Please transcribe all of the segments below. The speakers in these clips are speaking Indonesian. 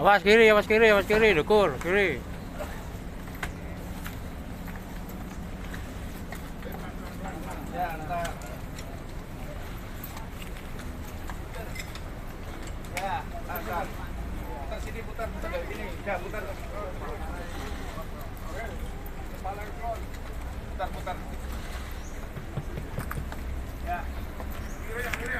awas kiri, dukur, kiri. Ya, ntar. Ya, ntar. Putar sini, putar dari sini. Ya, putar. Kepala front. Putar. Ya. Kiri.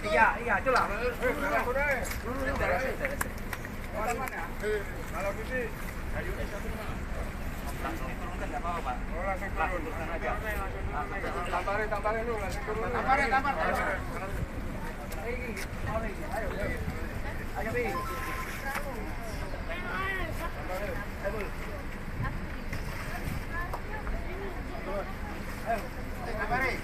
Iya, itulah. Kalau gini, kayunya satu mana? Langsung turunkan nggak apa-apa, Pak. Langsung turunkan aja. Tamparin lu, langsung turun. Tamparin. Ayo, Bi. Tamparin.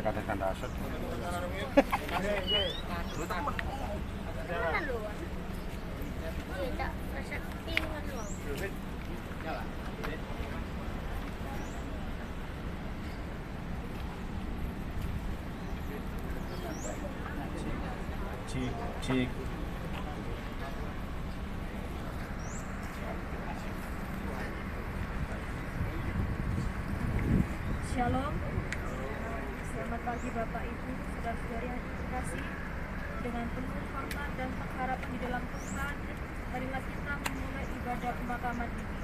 Katakan dasar. Cik. Shalom. Selamat pagi Bapak Ibu, saudara-saudari yang terkasih. Dengan penuh hormat dan pengharapan di dalam Tuhan, marilah kita memulai ibadah pemakaman ini.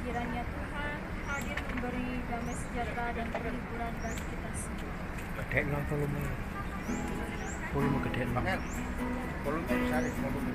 Kiranya Tuhan hadir memberi damai sejahtera dan perhiburan bagi kita semua. Gedek lah volume. Volume gede banget. Volume besar, volume.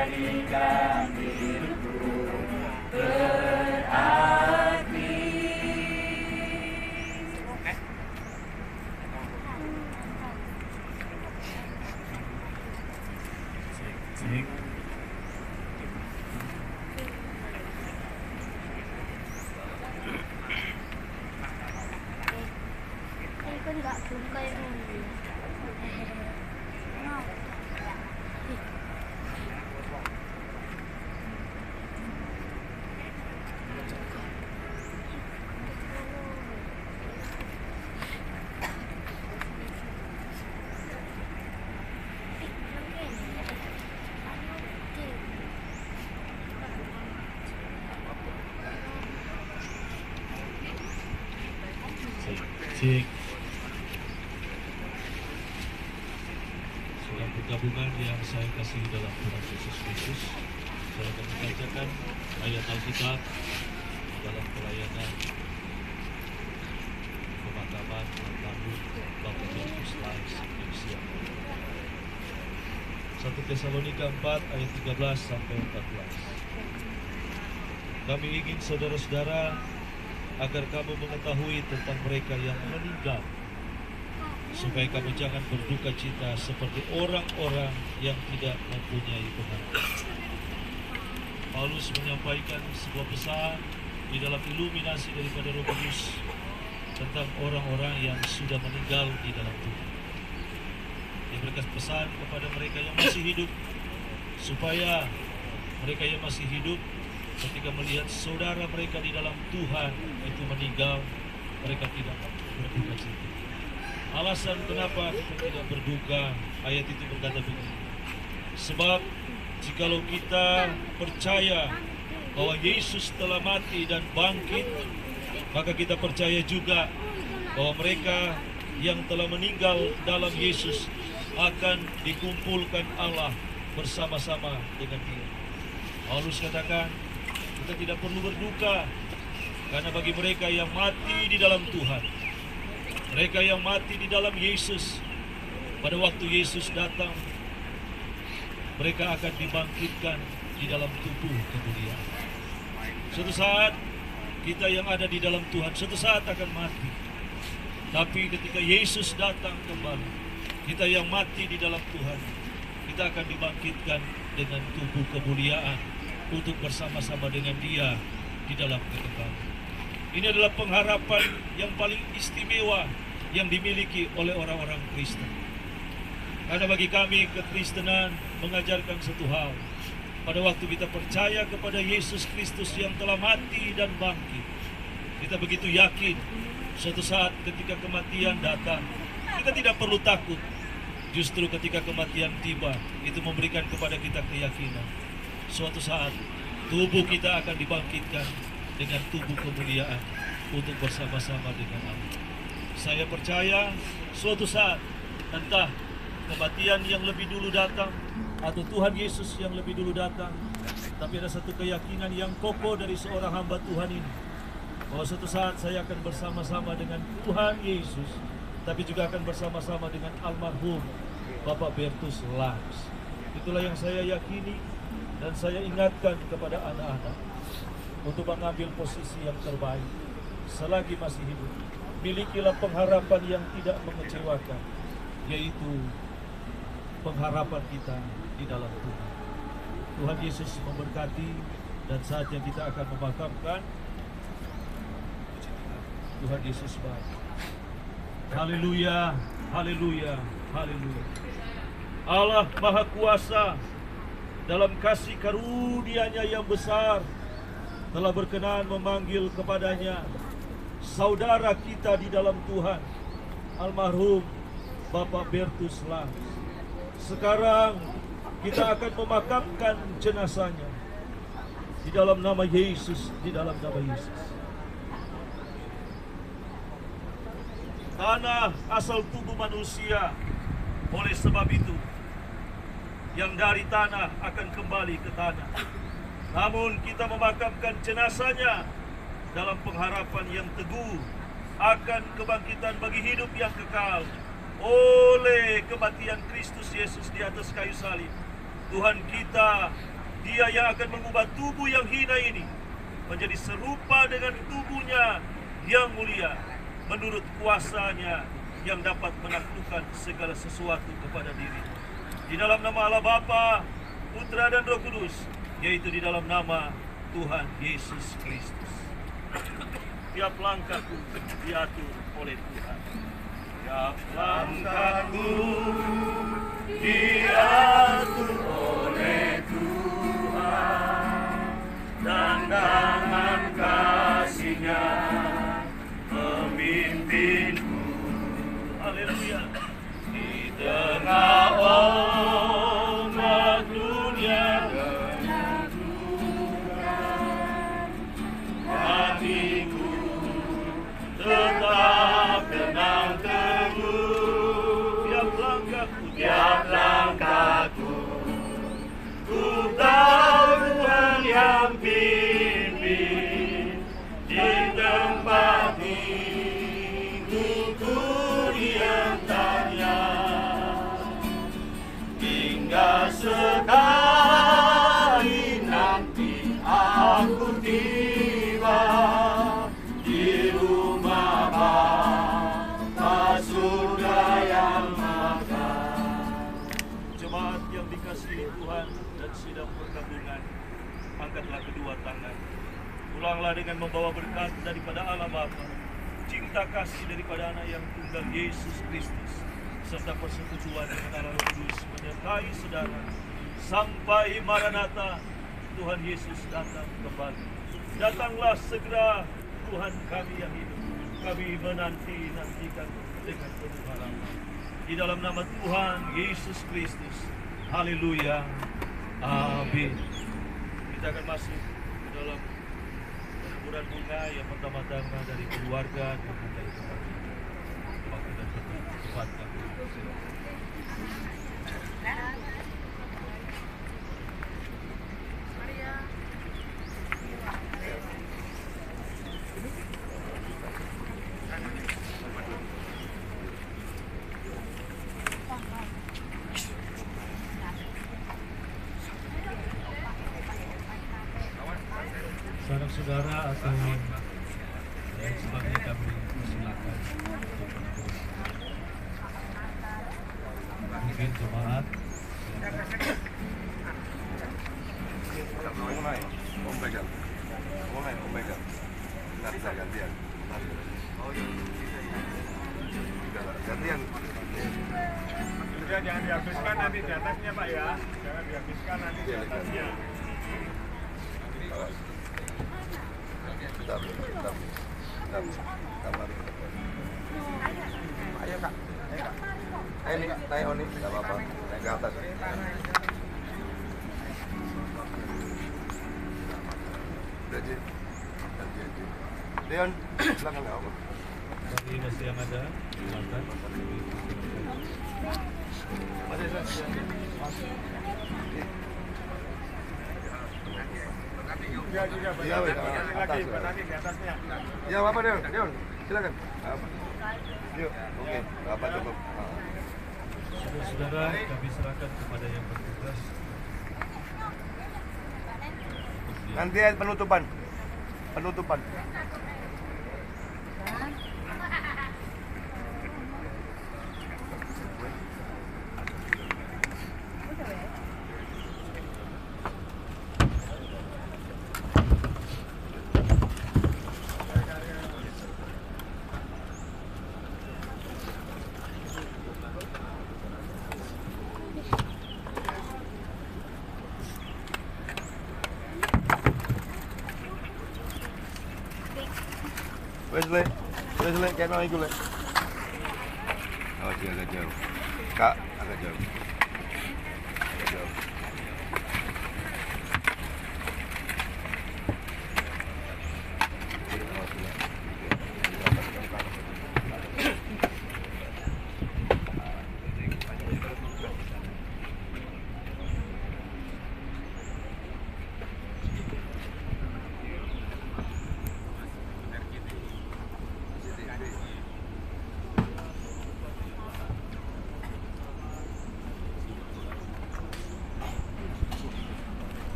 jadikan hidupku berarti. Cek. Kan nggak suka yang ini. Cek. Saudara gabungan yang saya kasih dalam Tuhan Yesus Kristus, saya akan membacakan ayat Alkitab dalam pelayanan pemakaman almarhum Bapak Bertus Lais yang siang. 1 Tesalonika 4 ayat 13 sampai 14. Kami ingin saudara-saudara agar kamu mengetahui tentang mereka yang meninggal, supaya kamu jangan berduka cita seperti orang-orang yang tidak mempunyai pengharapan. Paulus menyampaikan sebuah pesan di dalam iluminasi daripada Roh Kudus tentang orang-orang yang sudah meninggal di dalam Tuhan. Dia berikan pesan kepada mereka yang masih hidup, supaya mereka yang masih hidup ketika melihat saudara mereka di dalam Tuhan itu meninggal, mereka tidak berduka cita. Alasan kenapa kita tidak berduka, ayat itu berkata begini. Sebab jikalau kita percaya bahwa Yesus telah mati dan bangkit, maka kita percaya juga bahwa mereka yang telah meninggal dalam Yesus akan dikumpulkan Allah bersama-sama dengan Dia. Paulus katakan, kita tidak perlu berduka, karena bagi mereka yang mati di dalam Tuhan, mereka yang mati di dalam Yesus, pada waktu Yesus datang, mereka akan dibangkitkan di dalam tubuh kemuliaan. Suatu saat kita yang ada di dalam Tuhan suatu saat akan mati, tapi ketika Yesus datang kembali, kita yang mati di dalam Tuhan, kita akan dibangkitkan dengan tubuh kemuliaan untuk bersama-sama dengan Dia di dalam kekekalan. Ini adalah pengharapan yang paling istimewa yang dimiliki oleh orang-orang Kristen. Karena bagi kami kekristenan mengajarkan satu hal. Pada waktu kita percaya kepada Yesus Kristus yang telah mati dan bangkit, kita begitu yakin suatu saat ketika kematian datang, kita tidak perlu takut. Justru ketika kematian tiba, itu memberikan kepada kita keyakinan. Suatu saat tubuh kita akan dibangkitkan dengan tubuh kemuliaan untuk bersama-sama dengan Allah. Saya percaya suatu saat, entah kematian yang lebih dulu datang atau Tuhan Yesus yang lebih dulu datang, tapi ada satu keyakinan yang kokoh dari seorang hamba Tuhan ini, bahwa suatu saat saya akan bersama-sama dengan Tuhan Yesus, tapi juga akan bersama-sama dengan almarhum Bapak Bertus Lais. Itulah yang saya yakini. Dan saya ingatkan kepada anak-anak untuk mengambil posisi yang terbaik selagi masih hidup. Milikilah pengharapan yang tidak mengecewakan, yaitu pengharapan kita di dalam Tuhan. Tuhan Yesus memberkati, dan saatnya kita akan memakamkan. Tuhan Yesus baik. Haleluya, haleluya, haleluya. Allah Maha Kuasa dalam kasih karunia-Nya yang besar telah berkenan memanggil kepadanya saudara kita di dalam Tuhan, almarhum Bapak Bertus Lais. Sekarang kita akan memakamkan jenazahnya di dalam nama Yesus, di dalam nama Yesus. Tanah asal tubuh manusia, oleh sebab itu yang dari tanah akan kembali ke tanah. Namun kita memakamkan jenazahnya dalam pengharapan yang teguh akan kebangkitan bagi hidup yang kekal oleh kematian Kristus Yesus di atas kayu salib. Tuhan kita, Dia yang akan mengubah tubuh yang hina ini menjadi serupa dengan tubuhnya yang mulia, menurut kuasanya yang dapat menaklukkan segala sesuatu kepada diri. Di dalam nama Allah Bapa, Putra dan Roh Kudus, yaitu di dalam nama Tuhan Yesus Kristus. Tiap langkahku diatur oleh Tuhan. Tiap langkahku diatur oleh Tuhan, dan tangan kasih-Nya memimpinku. Haleluya. Di tengah ombak dunia menentukan, hatiku tetap tenang teguh. Tiap langkahku, ku tahu Tuhan yang pimpin. Di tempat hidupku Dia tanya, hingga sekali nanti aku tiba di rumah Bapa surga yang makan. Jemaat yang dikasihi Tuhan dan sidang perkabungan, angkatlah kedua tangan. Pulanglah dengan membawa berkat daripada Allah Bapa, cinta kasih daripada Anak yang tunggal Yesus Kristus, serta persetujuan dengan Allah Roh Kudus menyertai saudara sampai Maranatha, Tuhan Yesus datang kembali. Datanglah segera Tuhan kami yang hidup. Kami menanti-nantikan dengan penuh harapan. Di dalam nama Tuhan Yesus Kristus. Haleluya. Amin. Kita akan masuk ke dalam peneburan bunga yang pertama-tama dari keluarga dan dari keluarga. Waktu dan tempat kami. Saudara atau dan sebagainya kami persilakan untuk menunggu. Mungkin jemaat gantian. Sudah, jangan dihabiskan nanti di atasnya Pak ya. Jangan dihabiskan nanti di atasnya. Ayo Kak, ini naik Oni, nggak apa-apa, naik ke atas. Udah Ji, Leon, silakan nggak apa. bagi masih yang ada, silakan. Iya, lagi, nanti di atasnya. Ya, apa Leon, silakan. Yuk, oke, Bapak cukup. Saudara, kami serahkan kepada yang bertugas. Nanti penutupan. Wes le, kayak mau ikut le. Oh, dia agak jauh. Kak, agak jauh.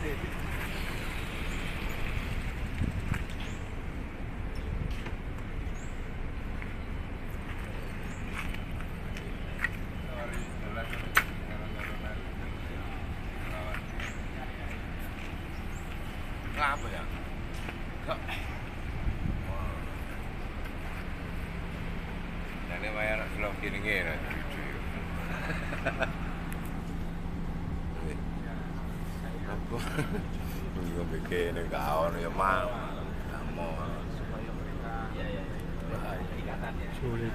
Apa ya? Kok? Ini bayar slow kini gini. Apa? Juga bikin kawan ya mau. Mau. Sulit.